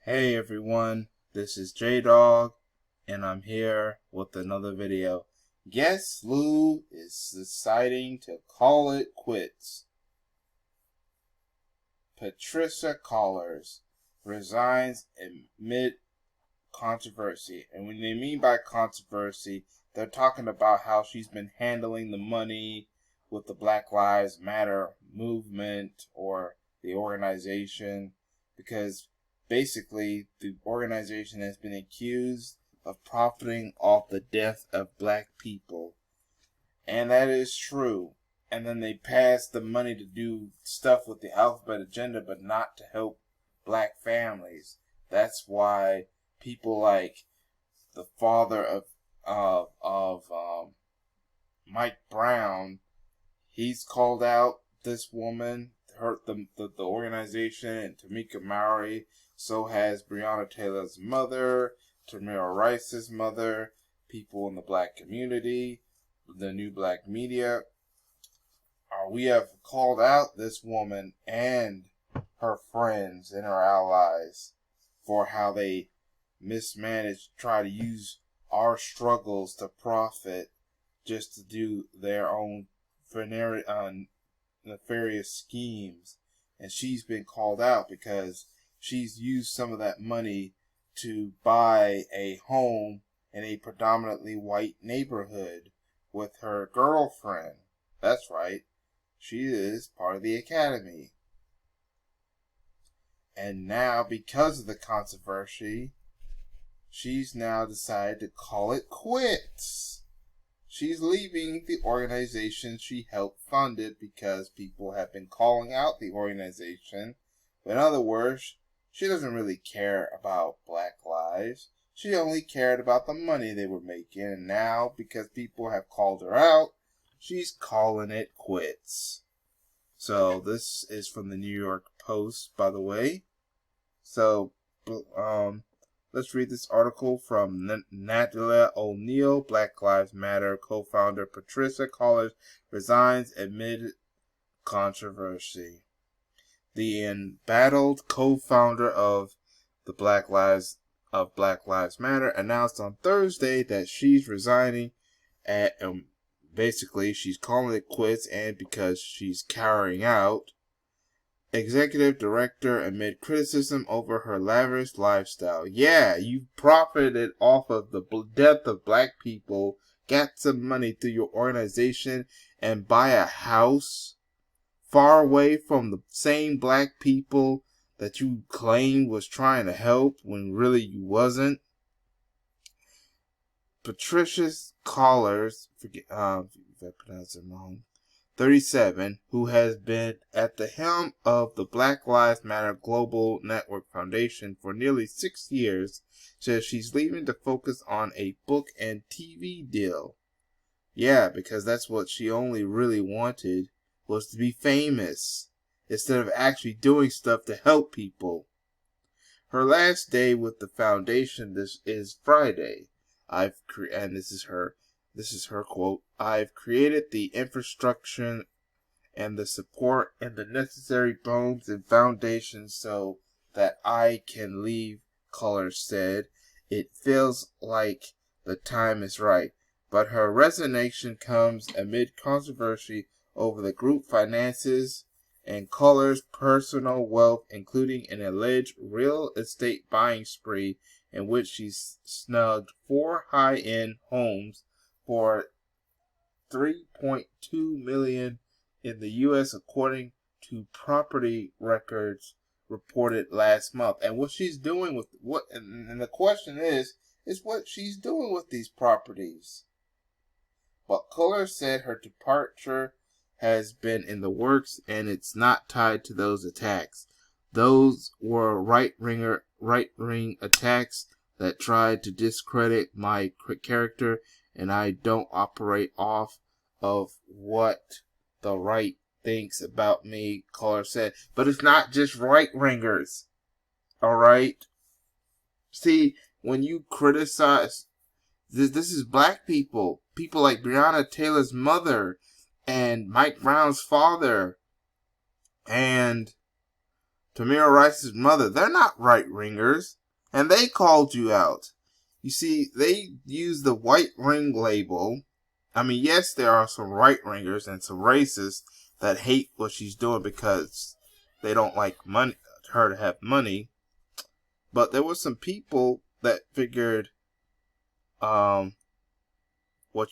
Hey everyone, this is J-Dog, and I'm here with another video. Guess Lou is deciding to call it quits. Patrisse Cullors resigns amid controversy. And when they mean by controversy, they're talking about how she's been handling the money with the Black Lives Matter movement or the organization, because basically the organization has been accused of profiting off the death of black people. And that is true. And then they passed the money to do stuff with the alphabet agenda, but not to help black families. That's why people like the father of Mike Brown, he's called out this woman, the organization, and Tamika Mallory. So has Breonna Taylor's mother, Tamir Rice's mother, people in the black community, the new black media. We have called out this woman and her friends and her allies for how they mismanaged, try to use our struggles to profit just to do their own nefarious schemes. And she's been called out because she's used some of that money to buy a home in a predominantly white neighborhood with her girlfriend. That's right. She is part of the academy. And now, because of the controversy, she's now decided to call it quits. She's leaving the organization she helped fund it because people have been calling out the organization. In other words, she doesn't really care about black lives. She only cared about the money they were making. And now, because people have called her out, she's calling it quits. So this is from the New York Post, by the way. So, let's read this article from Natalie O'Neill. Black Lives Matter co-founder Patrisse Cullors resigns amid controversy. The embattled co-founder of the Black Lives Matter announced on Thursday that she's resigning at basically she's calling it quits, and because she's carrying out executive director amid criticism over her lavish lifestyle. Yeah, you profited off of the death of black people, got some money through your organization, and buy a house far away from the same black people that you claimed was trying to help when really you wasn't. Patrisse Cullors, forget if I pronounce it wrong, 37, who has been at the helm of the Black Lives Matter Global Network Foundation for nearly 6 years, says she's leaving to focus on a book and TV deal. Yeah, because that's what she only really wanted, was to be famous, instead of actually doing stuff to help people. Her last day with the foundation is Friday. And this is her quote, "I've created the infrastructure and the support and the necessary bones and foundations so that I can leave," Cullors said. "It feels like the time is right." But her resignation comes amid controversy over the group finances and Cullors' personal wealth, including an alleged real estate buying spree in which she snugged 4 high-end homes for $3.2 million in the U.S., according to property records reported last month. And what she's doing with and the question is what she's doing with these properties. But Cullors said her departure has been in the works and it's not tied to those attacks. Those were right-wing attacks that tried to discredit my character, and I don't operate off of what the right thinks about me, Cullors said. But it's not just right-wingers, alright? See, when you criticize, this is black people. People like Breonna Taylor's mother, and Mike Brown's father, and Tamir Rice's mother, they're not right-wingers, and they called you out. You see, they use the white ring label. I mean, yes, there are some right-wingers and some racists that hate what she's doing because they don't like her to have money. But there were some people that figured, what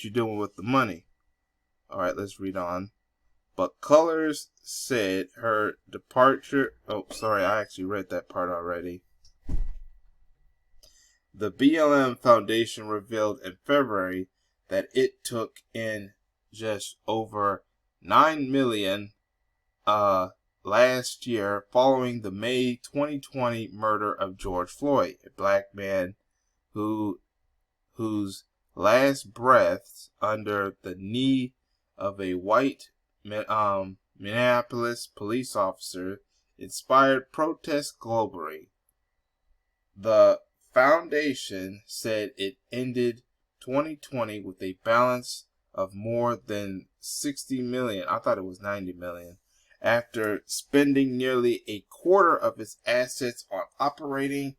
you doing with the money. All right, let's read on. But Cullors said her departure... Oh, sorry, I actually read that part already. The BLM Foundation revealed in February that it took in just over $9 million last year following the May 2020 murder of George Floyd, a black man whose last breaths under the knee of a white Minneapolis police officer inspired protests globally. The foundation said it ended 2020 with a balance of more than $60 million. I thought it was $90 million. After spending nearly a quarter of its assets on operating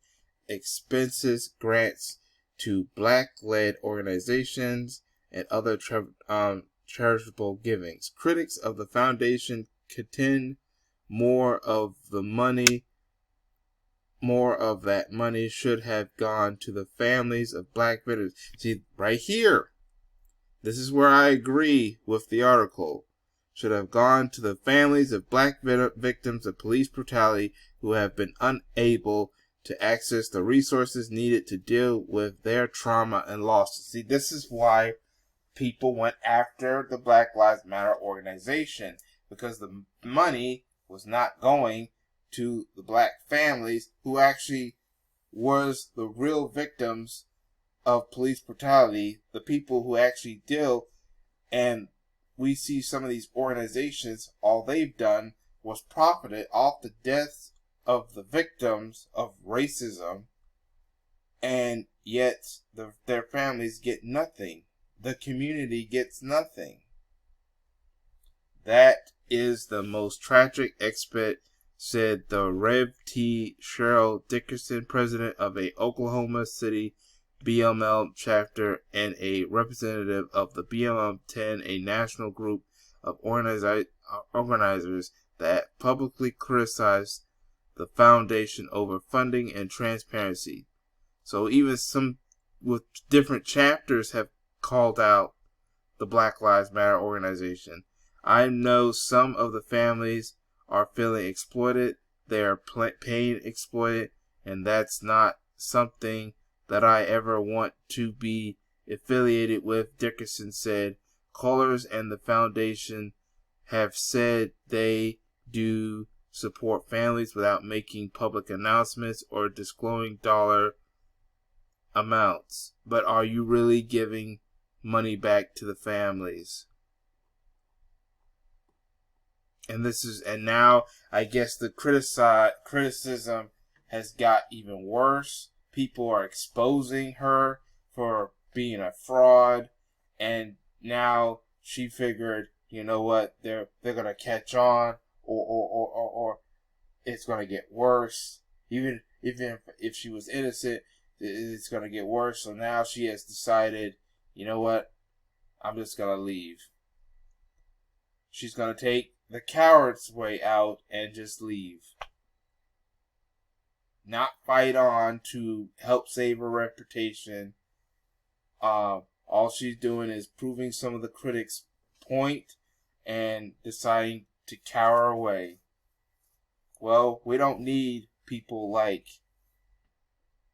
expenses, grants to black-led organizations, and other charitable givings. Critics of the foundation contend more of that money should have gone to the families of black victims. See, right here, this is where I agree with the article. Should have gone to the families of black victims of police brutality who have been unable to access the resources needed to deal with their trauma and losses. See, this is why people went after the Black Lives Matter organization, because the money was not going to the black families who actually was the real victims of police brutality, the people who actually deal. And we see some of these organizations, all they've done was profited off the deaths of the victims of racism, and yet their families get nothing. The community gets nothing. That is the most tragic aspect, said the Rev. T. Cheryl Dickerson, president of a Oklahoma City BLM chapter and a representative of the BLM 10, a national group of organizers that publicly criticized the foundation over funding and transparency. So even some with different chapters have called out the Black Lives Matter organization. I know some of the families are feeling exploited. They are paying exploited, and that's not something that I ever want to be affiliated with, Dickerson said. Cullors and the foundation have said they do support families without making public announcements or disclosing dollar amounts. But are you really giving money back to the families? And now I guess the criticism has got even worse. People are exposing her for being a fraud, and now she figured, you know what, they're gonna catch on, or it's gonna get worse. Even if she was innocent, it's gonna get worse. So now she has decided, you know what, I'm just gonna leave. She's gonna take the coward's way out and just leave. Not fight on to help save her reputation. All she's doing is proving some of the critics' point and deciding to cower away. Well, we don't need people like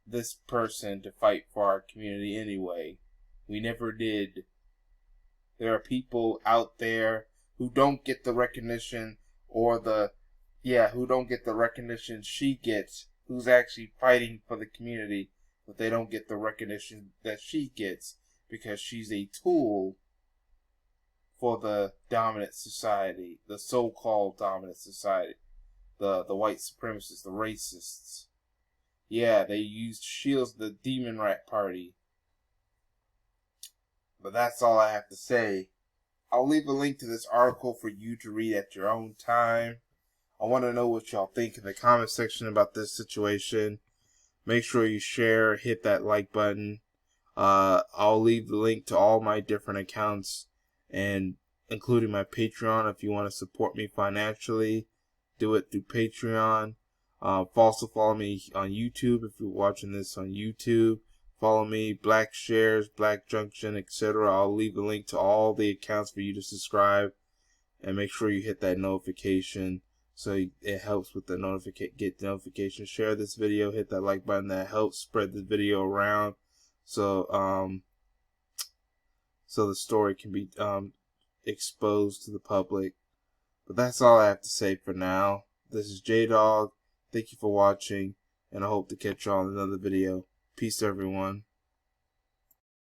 this person to fight for our community anyway. We never did. There are people out there who don't get the recognition who don't get the recognition she gets, who's actually fighting for the community, but they don't get the recognition that she gets because she's a tool for the dominant society, the so-called dominant society, the white supremacists, the racists. Yeah, they used shields, the Demon Rat Party. But that's all I have to say. I'll leave a link to this article for you to read at your own time. I want to know what y'all think in the comment section about this situation. Make sure you share, hit that like button. I'll leave the link to all my different accounts, and including my Patreon. If you want to support me financially, do it through Patreon. Also follow me on YouTube if you're watching this on YouTube. Follow me, Black Shares, Black Junction, etc. I'll leave the link to all the accounts for you to subscribe, and make sure you hit that notification so it helps with the get the notification. Share this video, hit that like button. That helps spread the video around, so so the story can be exposed to the public. But that's all I have to say for now. This is J-Dog. Thank you for watching, and I hope to catch you on another video. Peace, everyone.